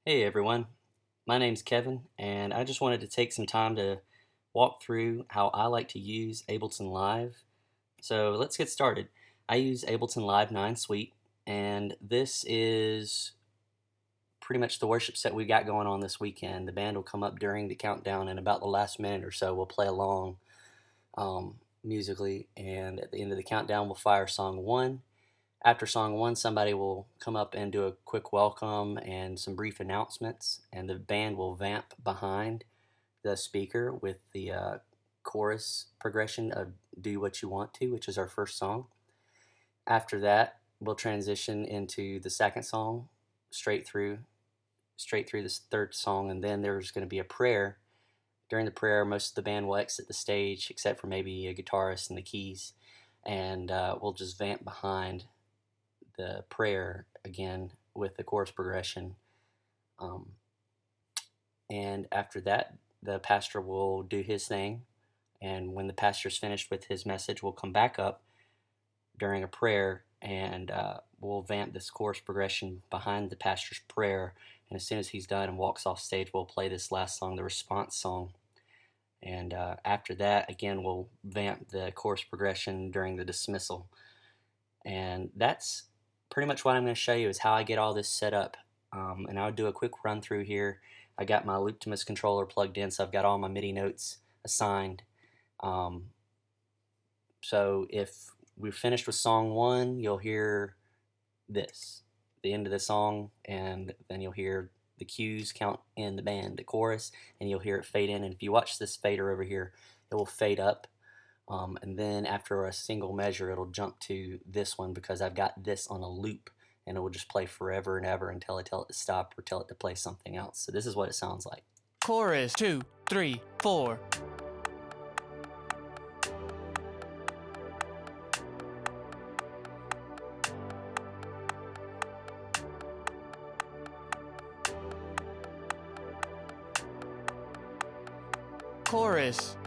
Hey everyone, my name's Kevin, and I just wanted to take some time to walk through how I like to use Ableton Live. So let's get started. I use Ableton Live 9 Suite, and this is pretty much the worship set we got going on this weekend. The band will come up during the countdown, and about the last minute or so, we'll play along musically, and at the end of the countdown, we'll fire song 1. After song 1, somebody will come up and do a quick welcome and some brief announcements, and the band will vamp behind the speaker with the chorus progression of Do What You Want To, which is our first song. After that, we'll transition into the second song, straight through this third song, and then there's going to be a prayer. During the prayer, most of the band will exit the stage, except for maybe a guitarist and the keys, and we'll just vamp behind the prayer again with the chorus progression. Um, and after that, the pastor will do his thing. And when the pastor's finished with his message, we'll come back up during a prayer and we'll vamp this chorus progression behind the pastor's prayer. And as soon as he's done and walks off stage, we'll play this last song, the response song. And after that, again, we'll vamp the chorus progression during the dismissal. And that's pretty much what I'm going to show you is how I get all this set up. And I'll do a quick run through here. I got my Looptimus controller plugged in, so I've got all my MIDI notes assigned. So if we're finished with song 1, you'll hear this, the end of the song, and then you'll hear the cues count in the band, the chorus, and you'll hear it fade in. And if you watch this fader over here, it will fade up. And then after a single measure, it'll jump to this one because I've got this on a loop, and it will just play forever and ever until I tell it to stop or tell it to play something else. So this is what it sounds like. Chorus 2, 3, 4. Chorus.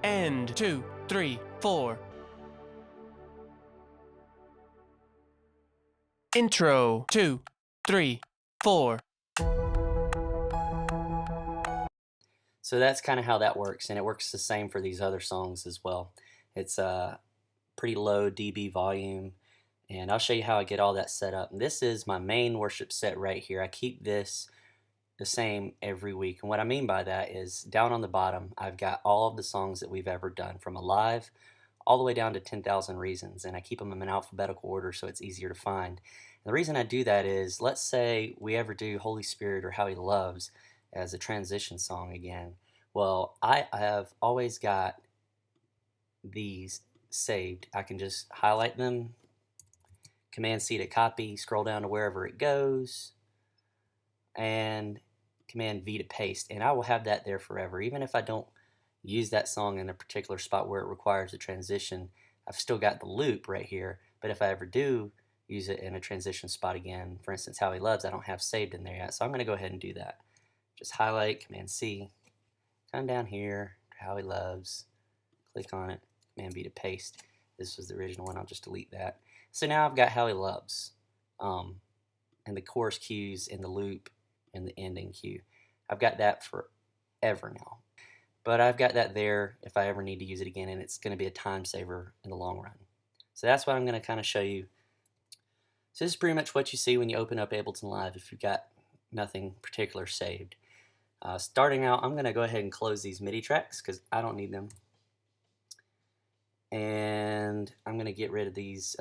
End 2, 3, 4. Intro 2, 3, 4. So that's kind of how that works, and it works the same for these other songs as well. It's a pretty low dB volume, and I'll show you how I get all that set up. And this is my main worship set right here. I keep this the same every week, and what I mean by that is down on the bottom I've got all of the songs that we've ever done from Alive all the way down to 10,000 Reasons, and I keep them in an alphabetical order so it's easier to find. And the reason I do that is, let's say we ever do Holy Spirit or How He Loves as a transition song again. Well, I have always got these saved. I can just highlight them, Command C to copy, scroll down to wherever it goes, and Command V to paste, and I will have that there forever. Even if I don't use that song in a particular spot where it requires a transition, I've still got the loop right here. But if I ever do use it in a transition spot again, for instance, How He Loves, I don't have saved in there yet, so I'm going to go ahead and do that. Just highlight, Command C, come down here to How He Loves, click on it, Command V to paste. This was the original one, I'll just delete that. So now I've got How He Loves, and the chorus cues in the loop and the ending cue. I've got that forever now. But I've got that there if I ever need to use it again, and it's going to be a time saver in the long run. So that's what I'm going to kind of show you. So this is pretty much what you see when you open up Ableton Live if you've got nothing particular saved. Starting out, I'm going to go ahead and close these MIDI tracks because I don't need them. And I'm going to get rid of these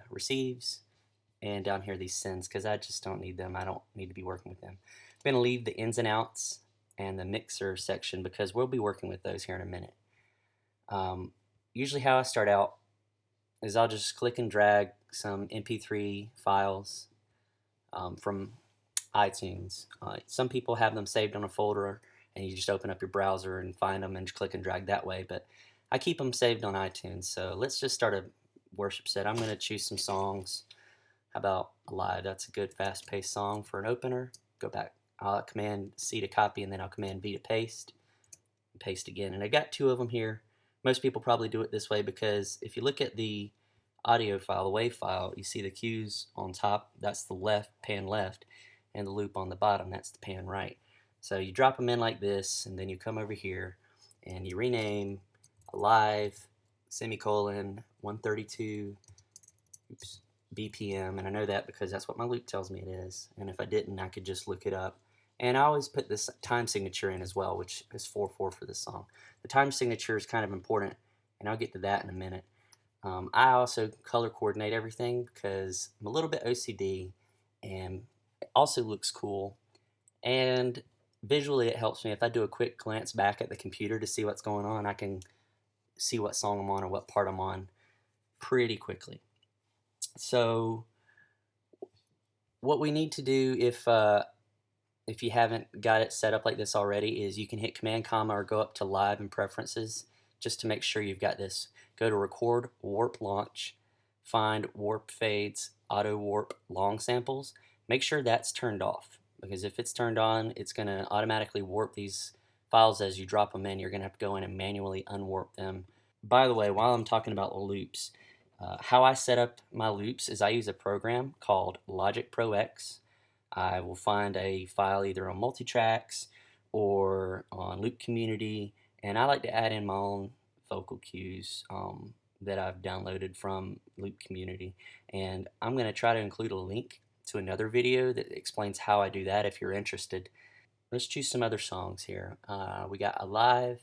receives, and down here these sends because I just don't need them. I don't need to be working with them. I'm going to leave the ins and outs and the mixer section because we'll be working with those here in a minute. Usually how I start out is I'll just click and drag some MP3 files from iTunes. Some people have them saved on a folder and you just open up your browser and find them and just click and drag that way, but I keep them saved on iTunes. So let's just start a worship set. I'm going to choose some songs How about Alive? That's a good fast-paced song for an opener. Go back. I'll Command C to copy, and then I'll Command V to paste. And paste again. And I got two of them here. Most people probably do it this way because if you look at the audio file, the WAV file, you see the cues on top. That's the left, pan left, and the loop on the bottom. That's the pan right. So you drop them in like this, and then you come over here, and you rename Alive, semicolon, 132, oops, BPM, and I know that because that's what my loop tells me it is, and if I didn't, I could just look it up. And I always put this time signature in as well, which is 4/4 for this song. The time signature is kind of important, and I'll get to that in a minute. I also color coordinate everything because I'm a little bit OCD, and it also looks cool, and visually it helps me. If I do a quick glance back at the computer to see what's going on, I can see what song I'm on or what part I'm on pretty quickly. So what we need to do if you haven't got it set up like this already is you can hit Command comma or go up to Live and Preferences just to make sure you've got this. Go to Record Warp Launch, find Warp Fades, Auto Warp Long Samples. Make sure that's turned off because if it's turned on, it's going to automatically warp these files as you drop them in. You're going to have to go in and manually unwarp them. By the way, while I'm talking about loops, how I set up my loops is I use a program called Logic Pro X. I will find a file either on Multitracks or on Loop Community, and I like to add in my own vocal cues that I've downloaded from Loop Community. And I'm going to try to include a link to another video that explains how I do that if you're interested. Let's choose some other songs here. We got Alive.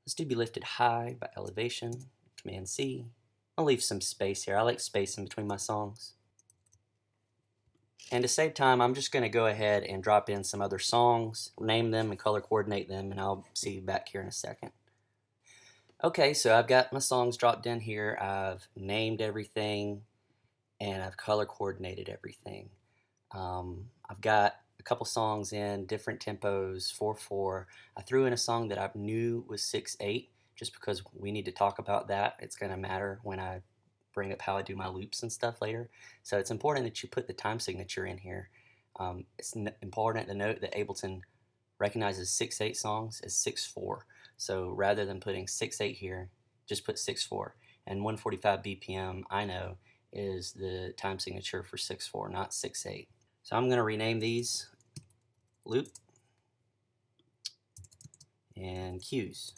Let's do Be Lifted High by Elevation. Command C. I'll leave some space here. I like space in between my songs. And to save time, I'm just going to go ahead and drop in some other songs, name them and color coordinate them, and I'll see you back here in a second. Okay, so I've got my songs dropped in here. I've named everything, and I've color coordinated everything. I've got a couple songs in different tempos, 4/4. I threw in a song that I knew was 6/8 just because we need to talk about that. It's going to matter when I bring up how I do my loops and stuff later. So it's important that you put the time signature in here. It's important to note that Ableton recognizes 6/8 songs as 6/4. So rather than putting 6/8 here, just put 6/4. And 145 BPM, I know, is the time signature for 6/4, not 6/8. So I'm going to rename these loop and cues.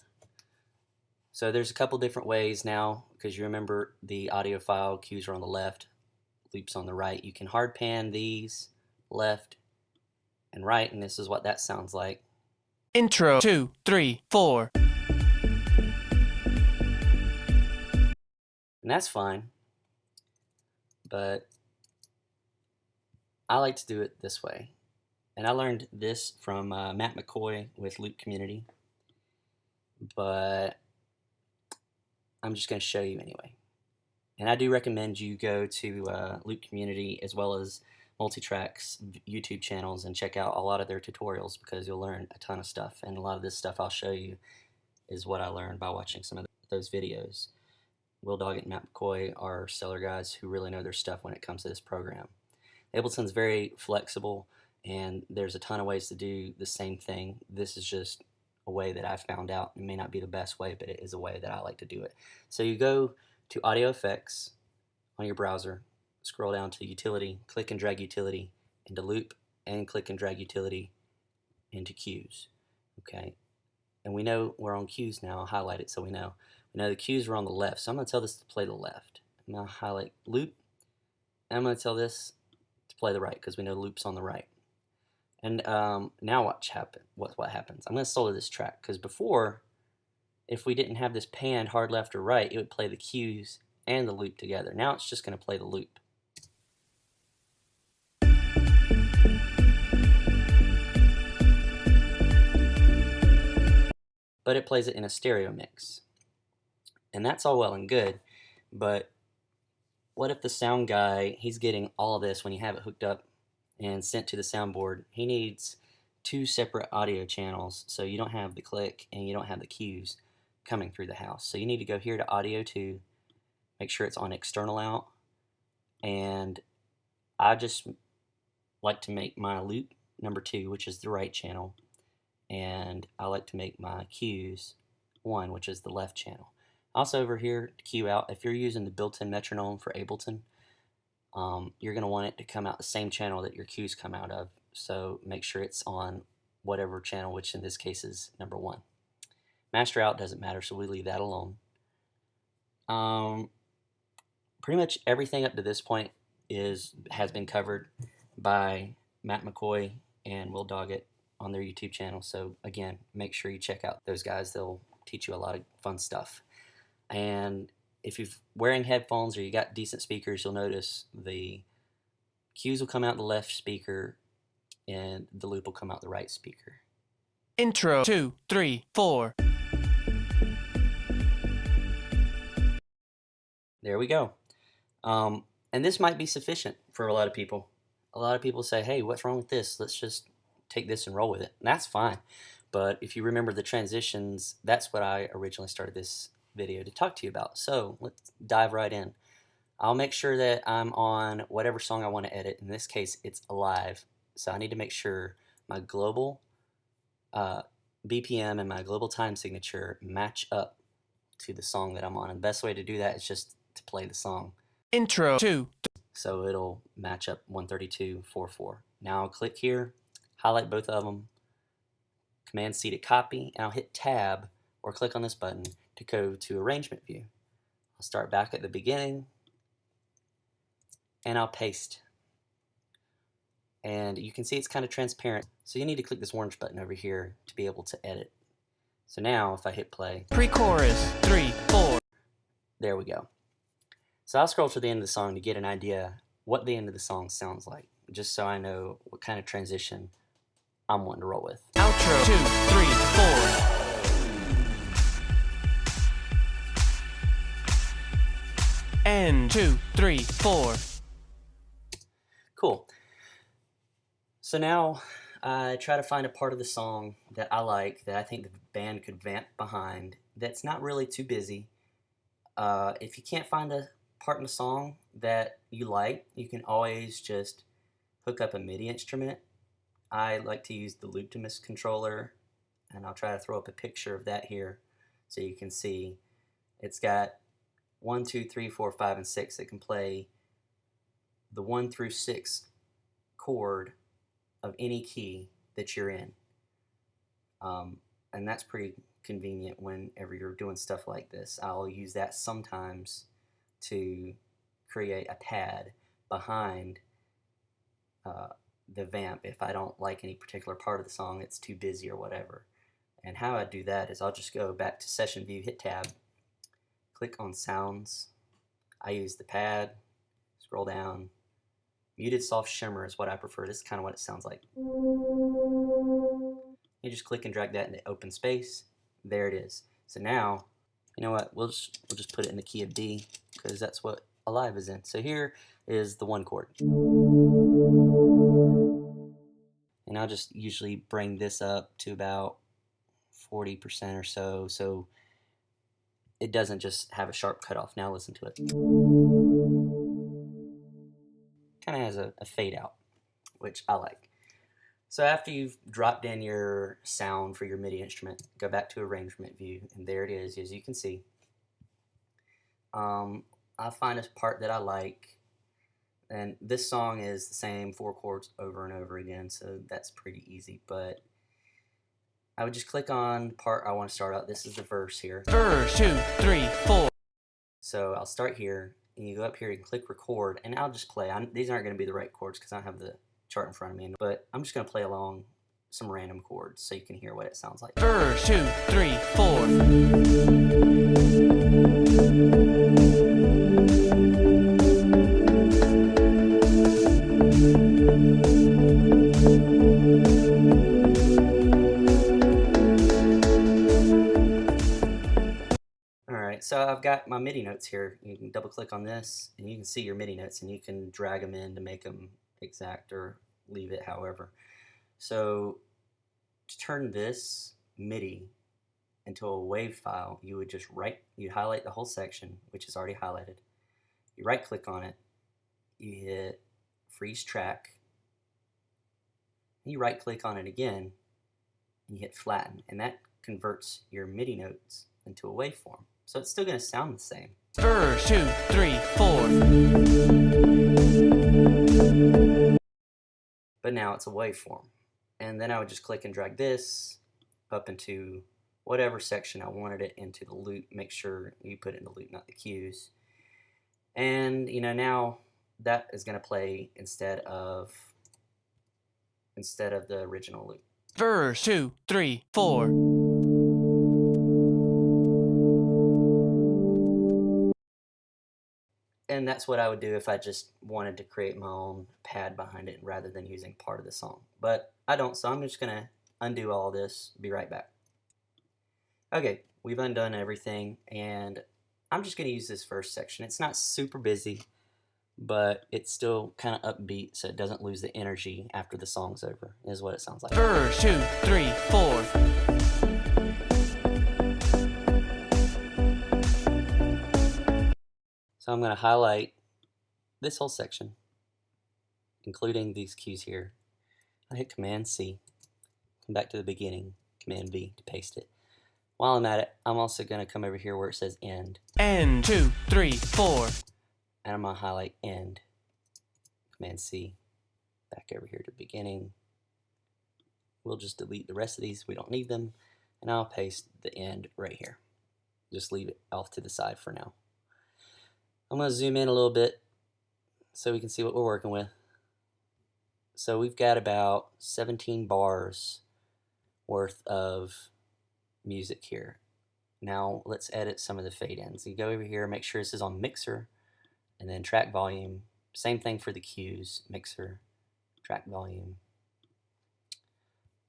So there's a couple different ways now because you remember the audio file cues are on the left, loops on the right. You can hard pan these left and right, and this is what that sounds like. Intro 2, 3, 4. And that's fine, but I like to do it this way. And I learned this from Matt McCoy with Loop Community, but I'm just going to show you anyway. And I do recommend you go to Loop Community as well as Multitracks YouTube channels and check out a lot of their tutorials because you'll learn a ton of stuff. And a lot of this stuff I'll show you is what I learned by watching some of those videos. Will Dog and Matt McCoy are stellar guys who really know their stuff when it comes to this program. Ableton's very flexible and there's a ton of ways to do the same thing. This is just a way that I found out. It may not be the best way, but it is a way that I like to do it. So you go to Audio Effects on your browser, scroll down to Utility, click and drag Utility into Loop, and click and drag Utility into Cues. Okay, and we know we're on Cues now. I'll highlight it so we know. We know the cues are on the left, so I'm going to tell this to play the left. I'm going to highlight Loop, and I'm going to tell this to play the right because we know Loop's on the right. And now what happens? I'm going to solo this track because before, if we didn't have this panned hard left or right, it would play the cues and the loop together. Now it's just going to play the loop. But it plays it in a stereo mix. And that's all well and good, but what if the sound guy, he's getting all of this when you have it hooked up and sent to the soundboard? He needs two separate audio channels so you don't have the click and you don't have the cues coming through the house. So you need to go here to Audio 2, make sure it's on external out, and I just like to make my loop number 2, which is the right channel, and I like to make my cues 1, which is the left channel. Also over here to cue out, if you're using the built-in metronome for Ableton, you're going to want it to come out the same channel that your cues come out of, so make sure it's on whatever channel, which in this case is number 1. Master out doesn't matter, so we leave that alone. Pretty much everything up to this point has been covered by Matt McCoy and Will Doggett on their YouTube channel. So again, make sure you check out those guys. They'll teach you a lot of fun stuff. And if you're wearing headphones or you got decent speakers, you'll notice the cues will come out the left speaker and the loop will come out the right speaker. Intro 2, 3, 4. There we go. And this might be sufficient for a lot of people. A lot of people say, hey, what's wrong with this? Let's just take this and roll with it. And that's fine. But if you remember the transitions, that's what I originally started this video to talk to you about. So let's dive right in. I'll make sure that I'm on whatever song I want to edit. In this case, it's Alive. So I need to make sure my global BPM and my global time signature match up to the song that I'm on. And the best way to do that is just to play the song. Intro 2. So it'll match up 132.44. Now I'll click here, highlight both of them, Command C to copy, and I'll hit Tab or click on this button to go to Arrangement View. I'll start back at the beginning, and I'll paste. And you can see it's kind of transparent, so you need to click this orange button over here to be able to edit. So now if I hit play, Pre-chorus 3, 4. there we go. So I'll scroll to the end of the song to get an idea what the end of the song sounds like, just so I know what kind of transition I'm wanting to roll with. Outro 2, 3, 4. End 2, 3, 4. Cool. So now I try to find a part of the song that I like, that I think the band could vamp behind, that's not really too busy. If you can't find a part in the song that you like, you can always just hook up a MIDI instrument. I like to use the Looptimus controller, and I'll try to throw up a picture of that here so you can see. It's got 1, 2, 3, 4, 5, and 6. It can play the 1 through 6 chord of any key that you're in. And that's pretty convenient whenever you're doing stuff like this. I'll use that sometimes to create a pad behind the vamp if I don't like any particular part of the song, it's too busy or whatever. And how I do that is I'll just go back to Session View, hit Tab, click on Sounds. I use the pad, scroll down. Muted soft shimmer is what I prefer. This is kind of what it sounds like. You just click and drag that into open space. There it is. So now, you know what? We'll just put it in the key of D because that's what Alive is in. So here is the 1 chord. And I'll just usually bring this up to about 40% or so, so it doesn't just have a sharp cutoff. Now listen to it. Kind of has a fade out, which I like. So after you've dropped in your sound for your MIDI instrument, go back to Arrangement View, and there it is, as you can see. I find a part that I like, and this song is the same 4 chords over and over again, so that's pretty easy, but I would just click on the part I want to start out. This is the verse here. Verse 2, 3, 4. So I'll start here, and you go up here and click record, and I'll just play. These aren't going to be the right chords because I don't have the chart in front of me, but I'm just going to play along some random chords so you can hear what it sounds like. Verse 2, 3, 4. Alright, so I've got my MIDI notes here. You can double click on this and you can see your MIDI notes and you can drag them in to make them exact or leave it however. So to turn this MIDI into a WAV file, you would just you highlight the whole section, which is already highlighted. You right click on it, you hit freeze track, and you right click on it again, and you hit flatten, and that converts your MIDI notes into a waveform. So it's still going to sound the same. Verse 2, 3, 4. But now it's a waveform. And then I would just click and drag this up into whatever section I wanted it into the loop. Make sure you put it in the loop, not the cues. And now that is going to play instead of the original loop. Verse 2, 3, 4. And that's what I would do if I just wanted to create my own pad behind it rather than using part of the song. But I don't, so I'm just going to undo all this, be right back. Okay, we've undone everything, and I'm just going to use this first section. It's not super busy, but it's still kind of upbeat, so it doesn't lose the energy after the song's over, is what it sounds like. Verse 2, 3, 4. So I'm going to highlight this whole section, including these cues here. I hit Command C, come back to the beginning, Command V to paste it. While I'm at it, I'm also going to come over here where it says end. End 2, 3, 4. And I'm going to highlight end, Command C, back over here to the beginning. We'll just delete the rest of these, we don't need them. And I'll paste the end right here. Just leave it off to the side for now. I'm going to zoom in a little bit so we can see what we're working with. So we've got about 17 bars worth of music here. Now let's edit some of the fade ins. You go over here, make sure this is on mixer, and then track volume. Same thing for the cues, mixer, track volume.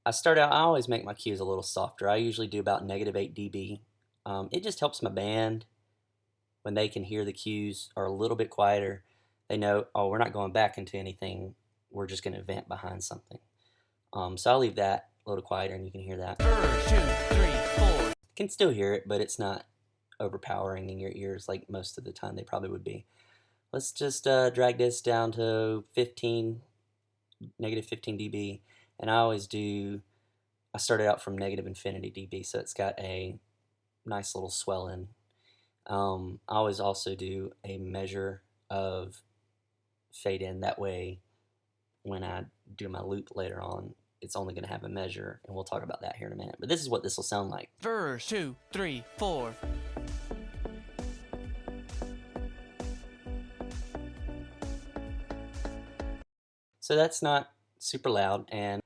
I always make my cues a little softer. I usually do about -8 dB. It just helps my band when they can hear the cues are a little bit quieter. They know, oh, we're not going back into anything. We're just going to vamp behind something. So I'll leave that a little quieter and you can hear that. Verse 2, 3, 4. You can still hear it, but it's not overpowering in your ears like most of the time they probably would be. Let's just drag this down to -15 dB. And I started out from -infinity dB, so it's got a nice little swell in. I always also do a measure of fade in. That way, when I do my loop later on, it's only going to have a measure, and we'll talk about that here in a minute. But this is what this will sound like. Verse 2, 3, 4. So that's not super loud, and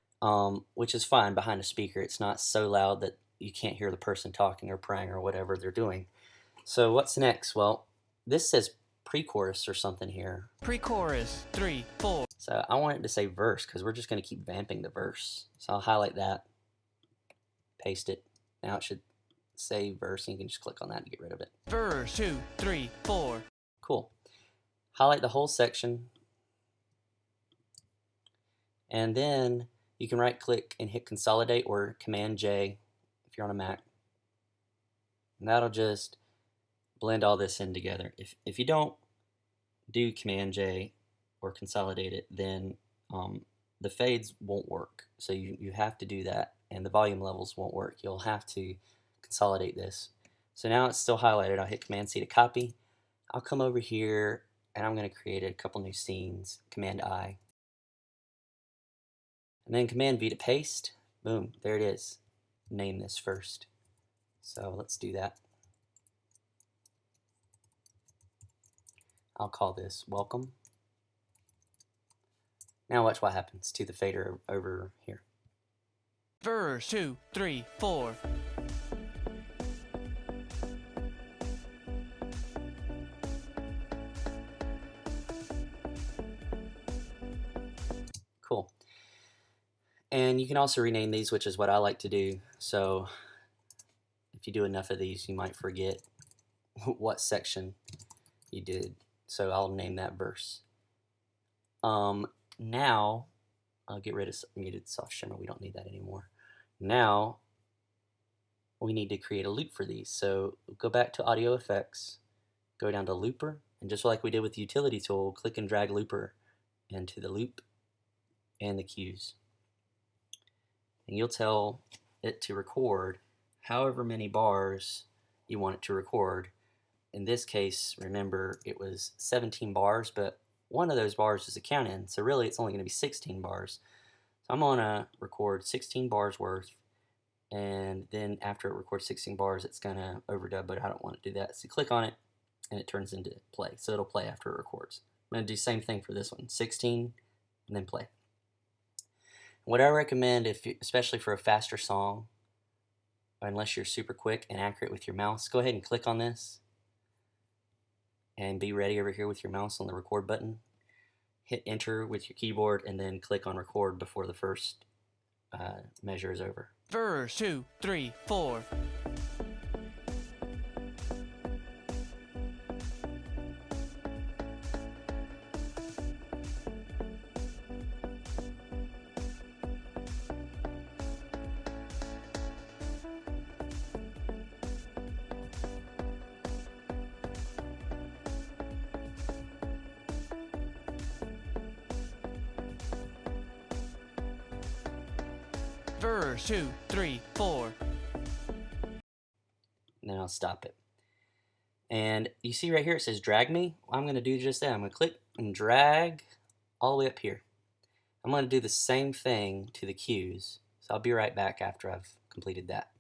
which is fine behind a speaker. It's not so loud that you can't hear the person talking or praying or whatever they're doing. So what's next? Well, this says pre-chorus or something here. Pre-chorus 3, 4. So I want it to say verse because we're just going to keep vamping the verse. So I'll highlight that, paste it. Now it should say verse, and you can just click on that to get rid of it. Verse 2, 3, 4. Cool. Highlight the whole section, and then you can right click and hit consolidate or Command J if you're on a Mac. And that'll just blend all this in together. If you don't do Command J or consolidate it, then the fades won't work. So you have to do that, and the volume levels won't work. You'll have to consolidate this. So now it's still highlighted. I'll hit Command C to copy. I'll come over here and I'm going to create a couple new scenes. Command I. And then Command V to paste. Boom, there it is. Name this first. So let's do that. I'll call this welcome. Now watch what happens to the fader over here. Verse 2, 3, 4. Cool. And you can also rename these, which is what I like to do. So if you do enough of these, you might forget what section you did. So I'll name that verse. Now I'll get rid of muted soft shimmer. We don't need that anymore. Now we need to create a loop for these. So go back to audio effects, go down to looper, and just like we did with the utility tool, click and drag looper into the loop and the cues. And you'll tell it to record however many bars you want it to record. In this case, remember, it was 17 bars, but one of those bars is a count in, so really it's only going to be 16 bars. So I'm going to record 16 bars worth, and then after it records 16 bars, it's going to overdub, but I don't want to do that. So click on it, and it turns into play. So it'll play after it records. I'm going to do the same thing for this one, 16, and then play. What I recommend, especially for a faster song, unless you're super quick and accurate with your mouse, go ahead and click on this and be ready over here with your mouse on the record button. Hit enter with your keyboard and then click on record before the first measure is over. Verse 2, 3, 4. Verse 2, 3, 4. And then I'll stop it. And you see right here it says drag me. I'm going to do just that. I'm going to click and drag all the way up here. I'm going to do the same thing to the cues. So I'll be right back after I've completed that.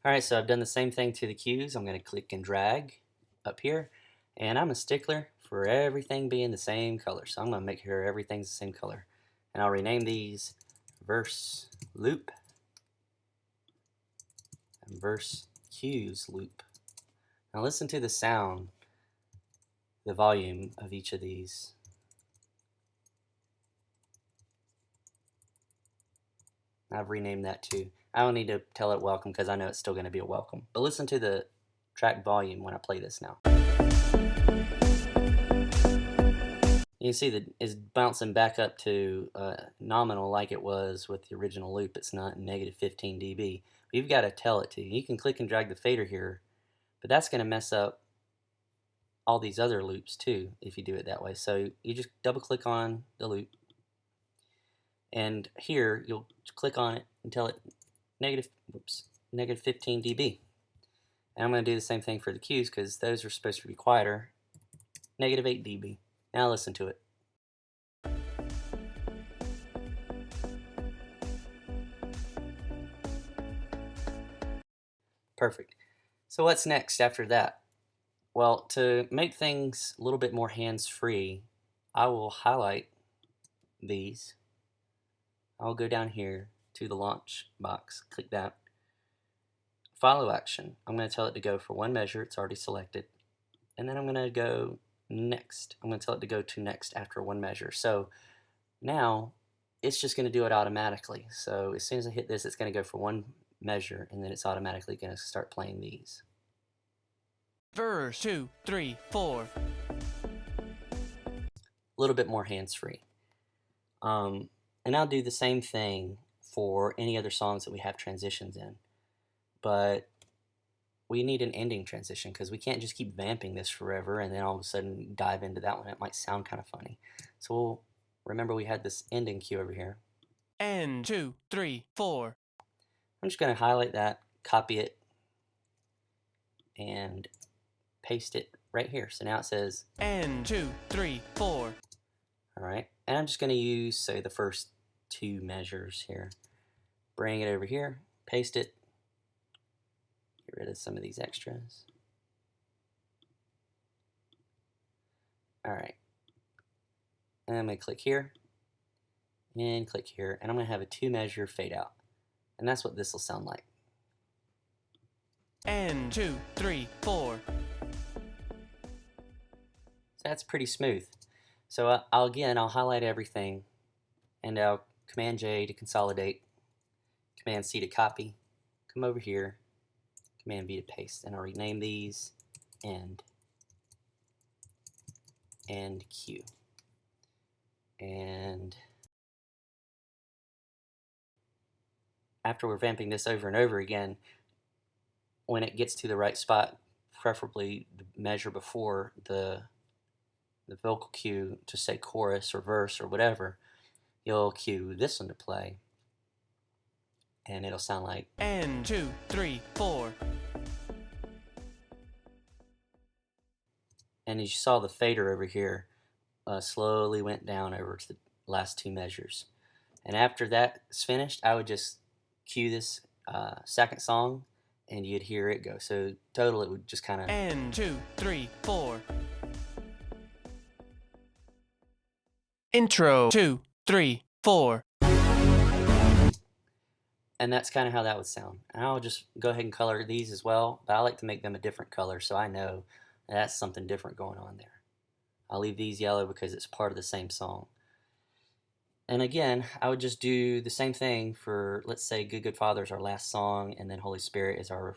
Alright, so I've done the same thing to the cues. I'm going to click and drag up here. And I'm a stickler for everything being the same color. So I'm going to make sure everything's the same color. And I'll rename these verse loop and verse cues loop. Now listen to the sound, the volume of each of these. I've renamed that too. I don't need to tell it welcome because I know it's still going to be a welcome. But listen to the track volume when I play this now. You can see that it's bouncing back up to nominal like it was with the original loop. It's not negative 15 dB. You've got to tell it to. You can click and drag the fader here, but that's going to mess up all these other loops too if you do it that way. So you just double click on the loop, and here you'll click on it and tell it negative 15 dB. And I'm going to do the same thing for the cues because those are supposed to be quieter, negative 8 dB. Now listen to it. Perfect. So what's next after that? Well, to make things a little bit more hands-free, I will highlight these. I'll go down here to the launch box, click that. Follow action. I'm going to tell it to go for one measure, it's already selected. And then I'm going to go next. I'm going to tell it to go to next after one measure. So now it's just going to do it automatically. So as soon as I hit this, it's going to go for one measure, and then it's automatically going to start playing these. Verse 2, 3, 4. A little bit more hands-free. And I'll do the same thing for any other songs that we have transitions in. But we need an ending transition because we can't just keep vamping this forever and then all of a sudden dive into that one. It might sound kind of funny. So we'll remember we had this ending cue over here. N 2, 3, 4. I'm just going to highlight that, copy it, and paste it right here. So now it says N 2, 3, 4. Alright, and I'm just going to use, say, the first two measures here. Bring it over here, paste it, get rid of some of these extras. Alright, and I'm going to click here, and click here, and I'm going to have a two measure fade out. And that's what this will sound like. N 2, 3, 4. So that's pretty smooth. So I'll highlight everything, and I'll Command J to consolidate, Command C to copy, come over here, Command V to paste, and I'll rename these end Q. And after we're vamping this over and over again, when it gets to the right spot, preferably the measure before the the vocal cue to say chorus or verse or whatever, you'll cue this one to play, and it'll sound like N 2 3 4. and as you saw the fader over here slowly went down over to the last two measures. And after that's finished, I would just cue this second song and you'd hear it go. So total it would just kind of N 2 3 4. Intro 2 3 4. and that's kind of how that would sound. And I'll just go ahead and color these as well, but I like to make them a different color so I know that's something different going on there. I'll leave these yellow because it's part of the same song. And again, I would just do the same thing for, let's say, Good Good Father is our last song, and then Holy Spirit is our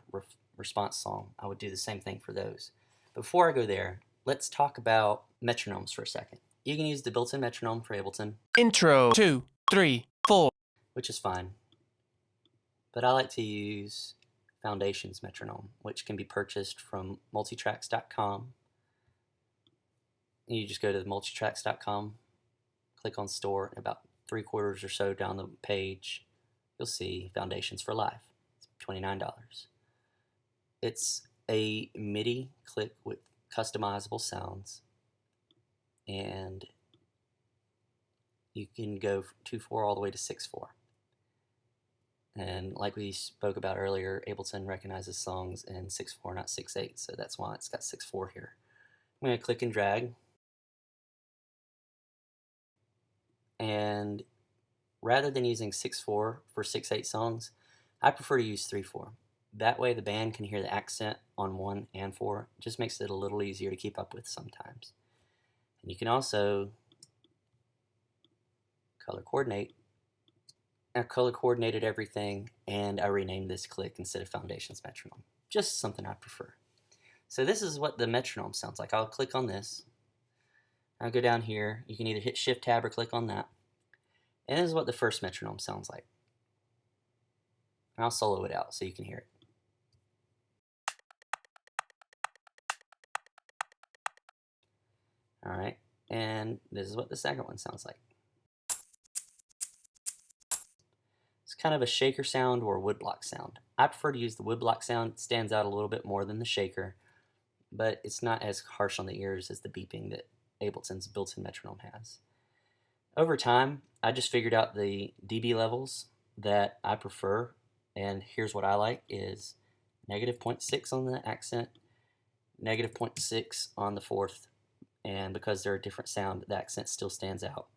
response song. I would do the same thing for those. Before I go there, let's talk about metronomes for a second. You can use the built-in metronome for Ableton, Intro 2 3 4. which is fine. But I like to use Foundation's metronome, which can be purchased from multitracks.com. You just go to multitracks.com, click on store, and about 3/4 or so down the page, you'll see Foundations for Live. It's $29. It's a MIDI click with customizable sounds, and you can go 2/4 all the way to 6/4. And like we spoke about earlier, Ableton recognizes songs in 6/4, not 6/8, so that's why it's got 6/4 here. I'm going to click and drag, and rather than using 6/4 for 6/8 songs, I prefer to use 3/4. That way the band can hear the accent on 1 and 4. It just makes it a little easier to keep up with sometimes. And you can also color coordinate. I color coordinated everything, and I renamed this click instead of Foundations metronome. Just something I prefer. So this is what the metronome sounds like. I'll click on this. I'll go down here. You can either hit Shift Tab or click on that. And this is what the first metronome sounds like. And I'll solo it out so you can hear it. All right, and this is what the second one sounds like. It's kind of a shaker sound or a woodblock sound. I prefer to use the woodblock sound. It stands out a little bit more than the shaker, but it's not as harsh on the ears as the beeping that Ableton's built-in metronome has. Over time, I just figured out the dB levels that I prefer, and here's what I like is -0.6 on the accent, -0.6 on the fourth, and because they're a different sound, the accent still stands out.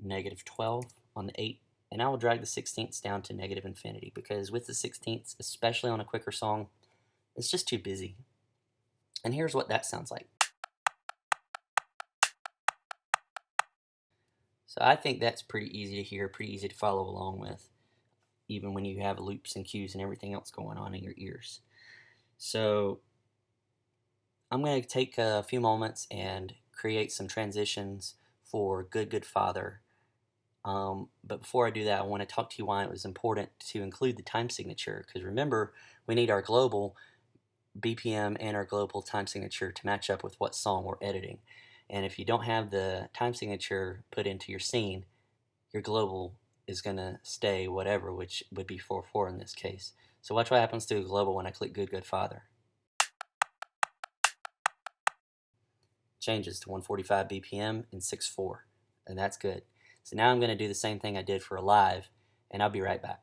-12 on the 8, and I will drag the 16ths down to -infinity because with the 16ths, especially on a quicker song, it's just too busy. And here's what that sounds like. So I think that's pretty easy to hear, pretty easy to follow along with, even when you have loops and cues and everything else going on in your ears. So I'm going to take a few moments and create some transitions for Good Good Father. But before I do that, I want to talk to you why it was important to include the time signature, because remember, we need our global BPM and our global time signature to match up with what song we're editing. And if you don't have the time signature put into your scene, your global is going to stay whatever, which would be 4/4 in this case. So watch what happens to a global when I click Good Good Father. Changes to 145 BPM in 6/4, and that's good. So now I'm going to do the same thing I did for a live, and I'll be right back.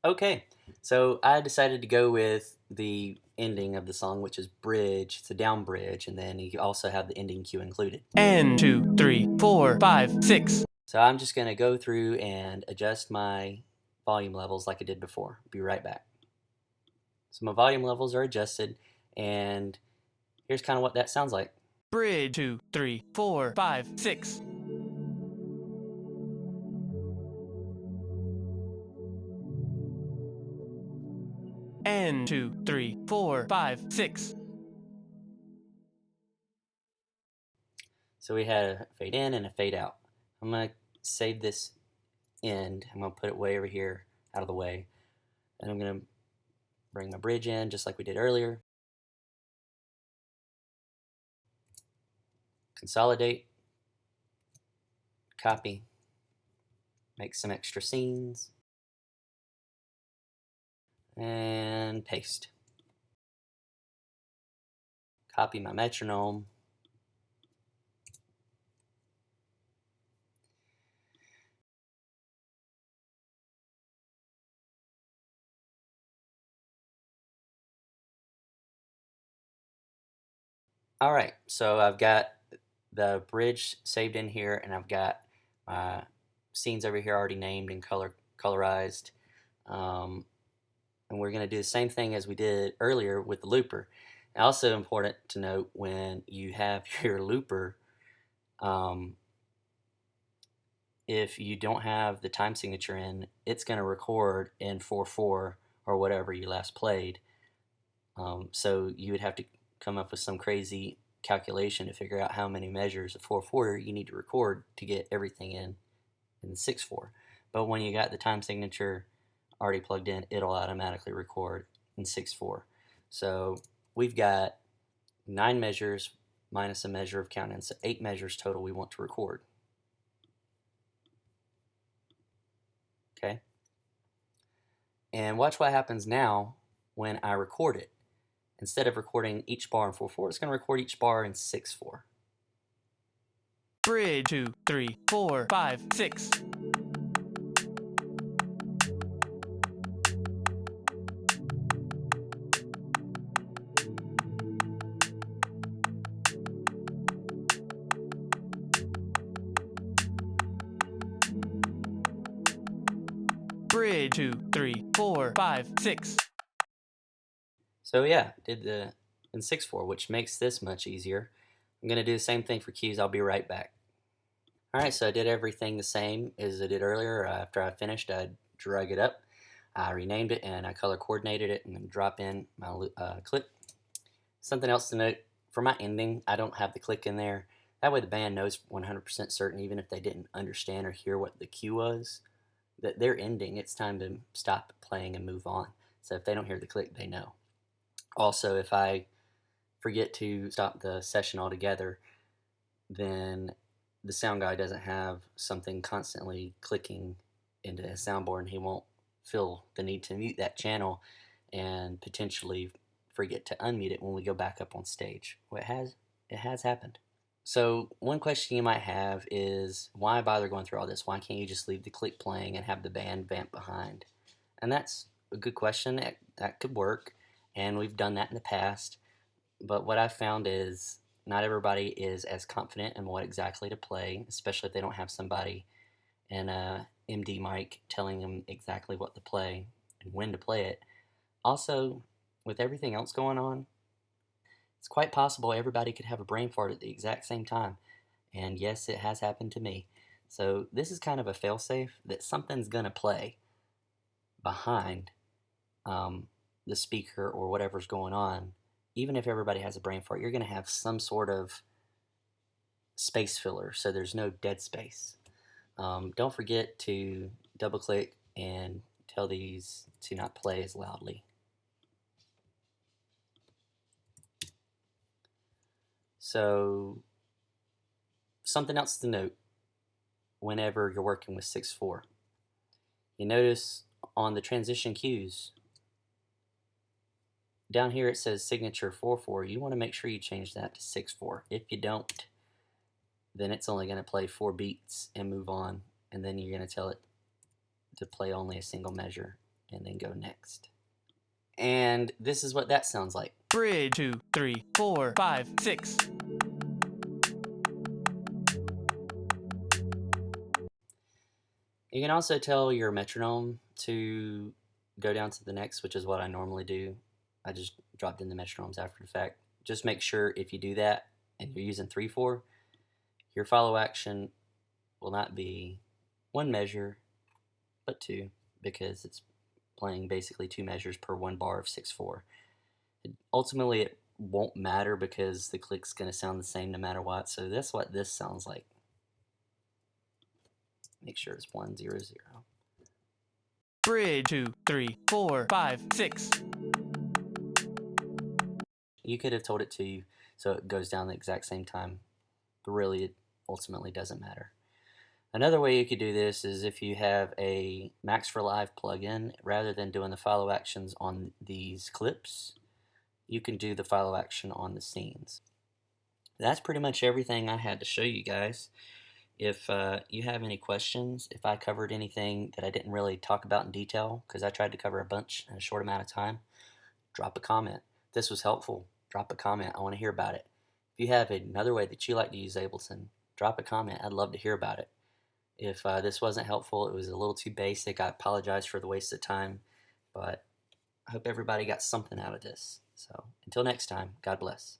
Okay, so I decided to go with the ending of the song, which is bridge. It's a down bridge, and then you also have the ending cue included. N 2 3 4 5 6. So I'm just going to go through and adjust my volume levels like I did before. Be right back. So my volume levels are adjusted, and here's kind of what that sounds like. Bridge 2 3 4 5 6. N 2 3 4 5 6. So we had a fade in and a fade out. I'm going to save this end. I'm going to put it way over here out of the way. And I'm going to bring my bridge in just like we did earlier. consolidate, copy, make some extra scenes, and paste. Copy my metronome. Alright, so I've got the bridge saved in here, and I've got my scenes over here already named and colorized. And we're going to do the same thing as we did earlier with the looper. Also important to note, when you have your looper, if you don't have the time signature in, it's going to record in 4/4 or whatever you last played. So you would have to come up with some crazy calculation to figure out how many measures of 4/4 you need to record to get everything in 6/4. But when you got the time signature already plugged in, it'll automatically record in 6/4. So we've got 9 measures minus a measure of count in, so 8 measures total we want to record. Okay? And watch what happens now when I record it. Instead of recording each bar in 4/4, it's going to record each bar in 6/4. Bridge 2, 3, 4, 5, 6. Bridge 2, 3, 4, 5, 6. So yeah, did the in 6/4, which makes this much easier. I'm going to do the same thing for keys. I'll be right back. Alright, so I did everything the same as I did earlier. After I finished, I drug it up, I renamed it, and I color coordinated it, and then drop in my click. Something else to note, for my ending, I don't have the click in there. That way the band knows 100% certain, even if they didn't understand or hear what the cue was, that they're ending. It's time to stop playing and move on. So if they don't hear the click, they know. Also, if I forget to stop the session altogether, then the sound guy doesn't have something constantly clicking into his soundboard, and he won't feel the need to mute that channel and potentially forget to unmute it when we go back up on stage. Well, it has happened. So one question you might have is, why bother going through all this? Why can't you just leave the click playing and have the band vamp behind? And that's a good question. That could work, and we've done that in the past. But what I've found is not everybody is as confident in what exactly to play, especially if they don't have somebody and a MD mic telling them exactly what to play and when to play it. Also, with everything else going on, it's quite possible everybody could have a brain fart at the exact same time. And yes, it has happened to me. So this is kind of a failsafe that something's going to play behind the speaker or whatever's going on. Even if everybody has a brain fart, you're going to have some sort of space filler, so there's no dead space. Don't forget to double click and tell these to not play as loudly. So something else to note whenever you're working with 6/4, you notice on the transition cues down here it says signature 4/4. You want to make sure you change that to 6/4. If you don't, then it's only going to play 4 beats and move on, and then you're going to tell it to play only a single measure and then go next. And this is what that sounds like. Bridge 2, 3, 4, 5, 6. You can also tell your metronome to go down to the next, which is what I normally do. I just dropped in the metronomes after the fact. Just make sure if you do that and you're using 3/4, your follow action will not be 1 measure, but 2, because it's playing basically 2 measures per 1 bar of 6/4. Ultimately, it won't matter because the click's going to sound the same no matter what. So that's what this sounds like. Make sure it's 1 0 0. Bridge 2, 3, 4, 5, 6. You could have told it to you so it goes down the exact same time but really it ultimately doesn't matter. Another way you could do this is if you have a Max for Live plugin, rather than doing the follow actions on these clips, you can do the follow action on the scenes. That's pretty much everything I had to show you guys. If you have any questions, if I covered anything that I didn't really talk about in detail, because I tried to cover a bunch in a short amount of time, drop a comment. If this was helpful, drop a comment. I want to hear about it. If you have another way that you like to use Ableton, drop a comment. I'd love to hear about it. If this wasn't helpful, it was a little too basic, I apologize for the waste of time, but I hope everybody got something out of this. So until next time, God bless.